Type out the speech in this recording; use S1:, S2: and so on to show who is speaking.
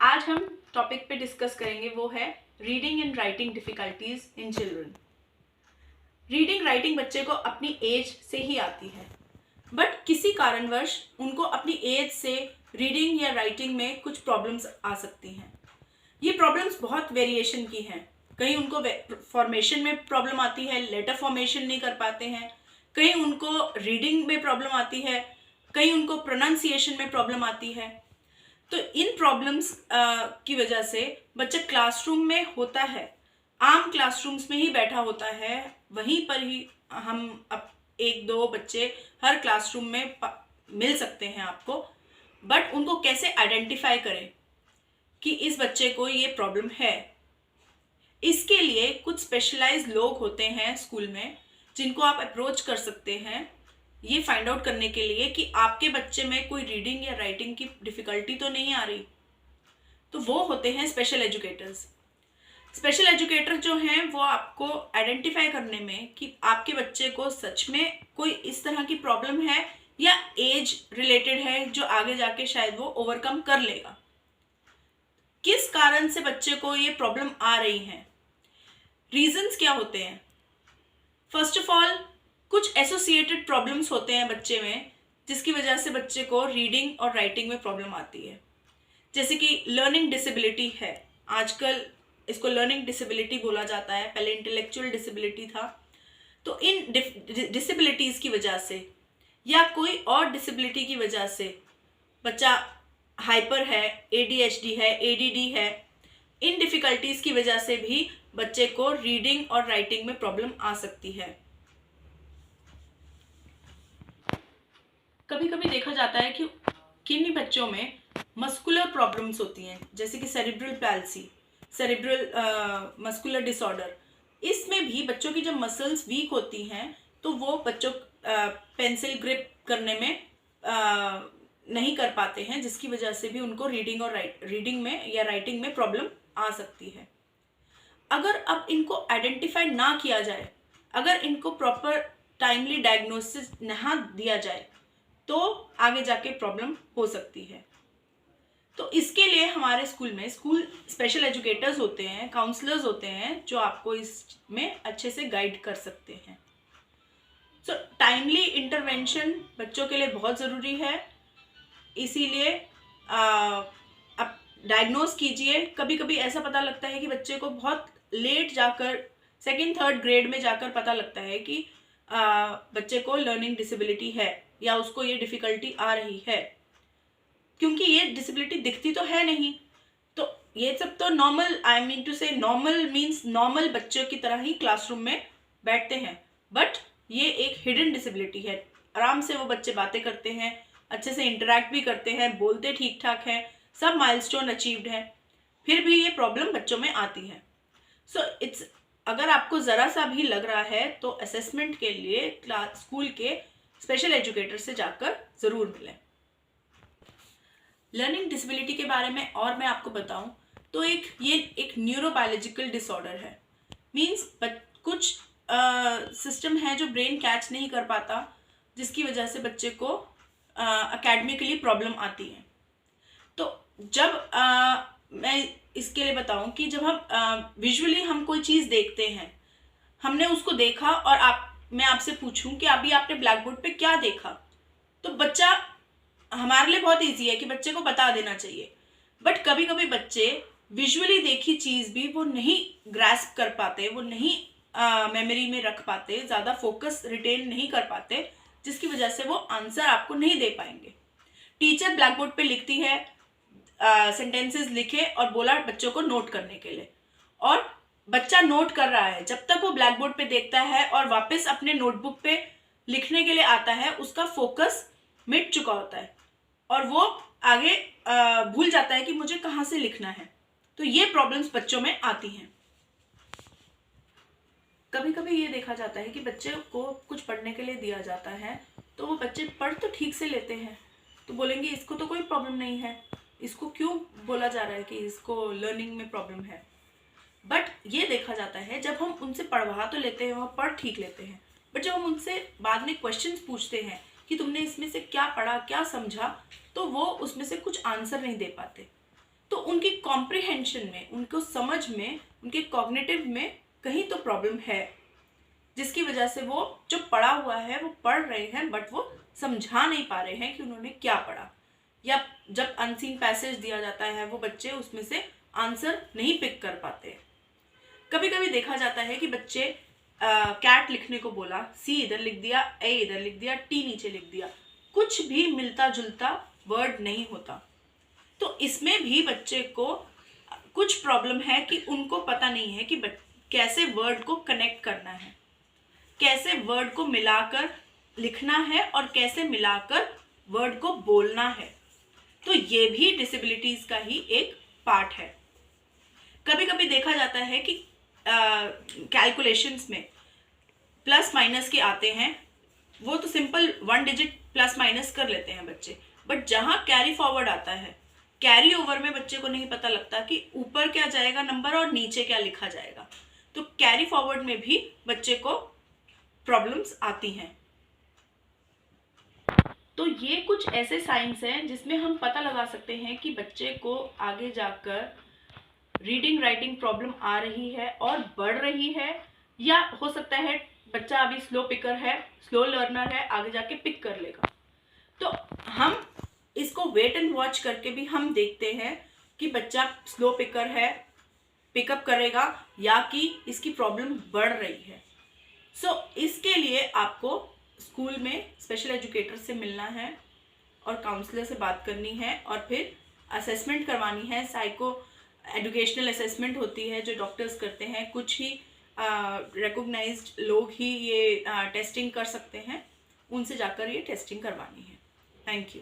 S1: आज हम टॉपिक पे डिस्कस करेंगे वो है reading and writing difficulties in children. Reading writing बच्चे को अपनी एज से ही आती है, बट किसी कारणवश उनको अपनी एज से रीडिंग या राइटिंग में कुछ प्रॉब्लम्स आ सकती हैं। ये प्रॉब्लम्स बहुत वेरिएशन की हैं। कहीं उनको फॉर्मेशन में प्रॉब्लम आती है, लेटर फॉर्मेशन नहीं कर पाते हैं, कहीं उनको रीडिंग में प्रॉब्लम आती है, कहीं उनको प्रोनाउंसिएशन में प्रॉब्लम आती है। तो इन प्रॉब्लम्स की वजह से बच्चा क्लासरूम में होता है, आम क्लासरूम्स में ही बैठा होता है, वहीं पर ही हम अब एक दो बच्चे हर क्लासरूम में मिल सकते हैं आपको, बट उनको कैसे आइडेंटिफाई करें कि इस बच्चे को ये प्रॉब्लम है। इसके लिए कुछ स्पेशलाइज्ड लोग होते हैं स्कूल में जिनको आप अप्रोच कर सकते हैं ये फाइंड आउट करने के लिए कि आपके बच्चे में कोई रीडिंग या राइटिंग की डिफ़िकल्टी तो नहीं आ रही। तो वो होते हैं स्पेशल एजुकेटर्स। स्पेशल एजुकेटर जो हैं वो आपको आइडेंटिफाई करने में कि आपके बच्चे को सच में कोई इस तरह की प्रॉब्लम है या एज रिलेटेड है जो आगे जाके शायद वो ओवरकम कर लेगा। किस कारण से बच्चे को ये प्रॉब्लम आ रही है, रीजंस क्या होते हैं। फर्स्ट ऑफ ऑल कुछ एसोसिएटेड प्रॉब्लम्स होते हैं बच्चे में जिसकी वजह से बच्चे को रीडिंग और राइटिंग में प्रॉब्लम आती है। जैसे कि लर्निंग डिसेबिलिटी है, आजकल इसको लर्निंग डिसेबिलिटी बोला जाता है, पहले इंटेलेक्चुअल डिसेबिलिटी था। तो इन डिसेबिलिटीज़ की वजह से या कोई और डिसेबिलिटी की वजह से बच्चा हाइपर है, ADHD है, ADD है, इन डिफ़िकल्टीज़ की वजह से भी बच्चे को रीडिंग और राइटिंग में प्रॉब्लम आ सकती है। कभी कभी देखा जाता है कि किन्हीं बच्चों में मस्कुलर प्रॉब्लम्स होती हैं, जैसे कि cerebral palsy, cerebral muscular disorder. इसमें भी बच्चों की जब मसल्स वीक होती हैं तो वो बच्चों पेंसिल ग्रिप करने में नहीं कर पाते हैं, जिसकी वजह से भी उनको रीडिंग में या राइटिंग में प्रॉब्लम आ सकती है। अगर अब इनको आइडेंटिफाई ना किया जाए, अगर इनको प्रॉपर टाइमली डायग्नोसिस ना दिया जाए तो आगे जाके प्रॉब्लम हो सकती है। तो इसके लिए हमारे स्कूल में स्पेशल एजुकेटर्स होते हैं, काउंसलर्स होते हैं जो आपको इसमें अच्छे से गाइड कर सकते हैं। सो टाइमली इंटरवेंशन बच्चों के लिए बहुत ज़रूरी है, इसीलिए आप डायग्नोस कीजिए। कभी कभी ऐसा पता लगता है कि बच्चे को बहुत लेट जाकर सेकेंड थर्ड ग्रेड में जाकर पता लगता है कि बच्चे को लर्निंग डिसेबिलिटी है या उसको ये डिफ़िकल्टी आ रही है, क्योंकि ये डिसेबिलिटी दिखती तो है नहीं। तो ये सब तो नॉर्मल, आई मीन टू से नॉर्मल मीन्स नॉर्मल बच्चों की तरह ही क्लासरूम में बैठते हैं, बट ये एक हिडन डिसेबिलिटी है। आराम से वो बच्चे बातें करते हैं, अच्छे से इंटरेक्ट भी करते हैं, बोलते ठीक ठाक हैं, सब माइलस्टोन अचीव्ड है, फिर भी ये प्रॉब्लम बच्चों में आती है। सो इट्स अगर आपको ज़रा सा भी लग रहा है तो असेसमेंट के लिए स्कूल के स्पेशल एजुकेटर से जाकर ज़रूर मिलें। लर्निंग डिसेबिलिटी के बारे में और मैं आपको बताऊं तो ये एक न्यूरोबायोलॉजिकल डिसऑर्डर है। मींस कुछ सिस्टम है जो ब्रेन कैच नहीं कर पाता, जिसकी वजह से बच्चे को एकेडमिकली प्रॉब्लम आती है। तो जब मैं इसके लिए बताऊं कि जब हम विजुअली हम कोई चीज़ देखते हैं, हमने उसको देखा और मैं आपसे पूछूं कि अभी आपने ब्लैक बोर्ड पे क्या देखा, तो बच्चा हमारे लिए बहुत इजी है कि बच्चे को बता देना चाहिए, बट कभी कभी बच्चे विजुअली देखी चीज़ भी वो नहीं ग्रैस्प कर पाते, वो नहीं मेमोरी में रख पाते, ज़्यादा फोकस रिटेन नहीं कर पाते, जिसकी वजह से वो आंसर आपको नहीं दे पाएंगे। टीचर ब्लैक बोर्ड पे लिखती है, सेंटेंसेस लिखे और बोला बच्चों को नोट करने के लिए, और बच्चा नोट कर रहा है। जब तक वो ब्लैक बोर्ड पे देखता है और वापस अपने नोटबुक पे लिखने के लिए आता है, उसका फोकस मिट चुका होता है और वो आगे भूल जाता है कि मुझे कहाँ से लिखना है। तो ये प्रॉब्लम्स बच्चों में आती हैं। कभी कभी ये देखा जाता है कि बच्चे को कुछ पढ़ने के लिए दिया जाता है तो वो बच्चे पढ़ तो ठीक से लेते हैं, तो बोलेंगे इसको तो कोई प्रॉब्लम नहीं है, इसको क्यों बोला जा रहा है कि इसको लर्निंग में प्रॉब्लम है। बट ये देखा जाता है जब हम उनसे पढ़वा तो लेते हैं, वो पढ़ ठीक लेते हैं, बट जब हम उनसे बाद में क्वेश्चंस पूछते हैं कि तुमने इसमें से क्या पढ़ा, क्या समझा, तो वो उसमें से कुछ आंसर नहीं दे पाते। तो उनकी कॉम्प्रिहेंशन में, उनको समझ में, उनके कॉग्निटिव में कहीं तो प्रॉब्लम है, जिसकी वजह से वो जो पढ़ा हुआ है वो पढ़ रहे हैं बट वो समझा नहीं पा रहे हैं कि उन्होंने क्या पढ़ा, या जब अनसीन पैसेज दिया जाता है वो बच्चे उसमें से आंसर नहीं पिक कर पाते। कभी कभी देखा जाता है कि बच्चे कैट लिखने को बोला, सी इधर लिख दिया, ए इधर लिख दिया, टी नीचे लिख दिया, कुछ भी मिलता जुलता वर्ड नहीं होता। तो इसमें भी बच्चे को कुछ प्रॉब्लम है कि उनको पता नहीं है कि कैसे वर्ड को कनेक्ट करना है, कैसे वर्ड को मिलाकर लिखना है और कैसे मिलाकर वर्ड को बोलना है। तो ये भी डिसेबिलिटीज का ही एक पार्ट है। कभी कभी देखा जाता है कि कैलकुलेशंस में प्लस माइनस के आते हैं, वो तो सिंपल 1 डिजिट प्लस माइनस कर लेते हैं बच्चे, बट जहाँ कैरी फॉरवर्ड आता है, कैरी ओवर में बच्चे को नहीं पता लगता कि ऊपर क्या जाएगा नंबर और नीचे क्या लिखा जाएगा। तो कैरी फॉरवर्ड में भी बच्चे को प्रॉब्लम्स आती हैं। तो ये कुछ ऐसे साइंस हैं जिसमें हम पता लगा सकते हैं कि बच्चे को आगे जाकर रीडिंग राइटिंग प्रॉब्लम आ रही है और बढ़ रही है, या हो सकता है बच्चा अभी स्लो पिकर है, स्लो लर्नर है, आगे जाके पिक कर लेगा। तो हम इसको वेट एंड वॉच करके भी हम देखते हैं कि बच्चा स्लो पिकर है, पिकअप करेगा, या कि इसकी प्रॉब्लम बढ़ रही है। सो इसके लिए आपको स्कूल में स्पेशल एजुकेटर से मिलना है और काउंसलर से बात करनी है, और फिर असेसमेंट करवानी है। साइको एजुकेशनल असेसमेंट होती है जो डॉक्टर्स करते हैं, कुछ ही रिकॉग्नाइज्ड लोग ही ये टेस्टिंग कर सकते हैं, उनसे जाकर ये टेस्टिंग करवानी है। Thank you.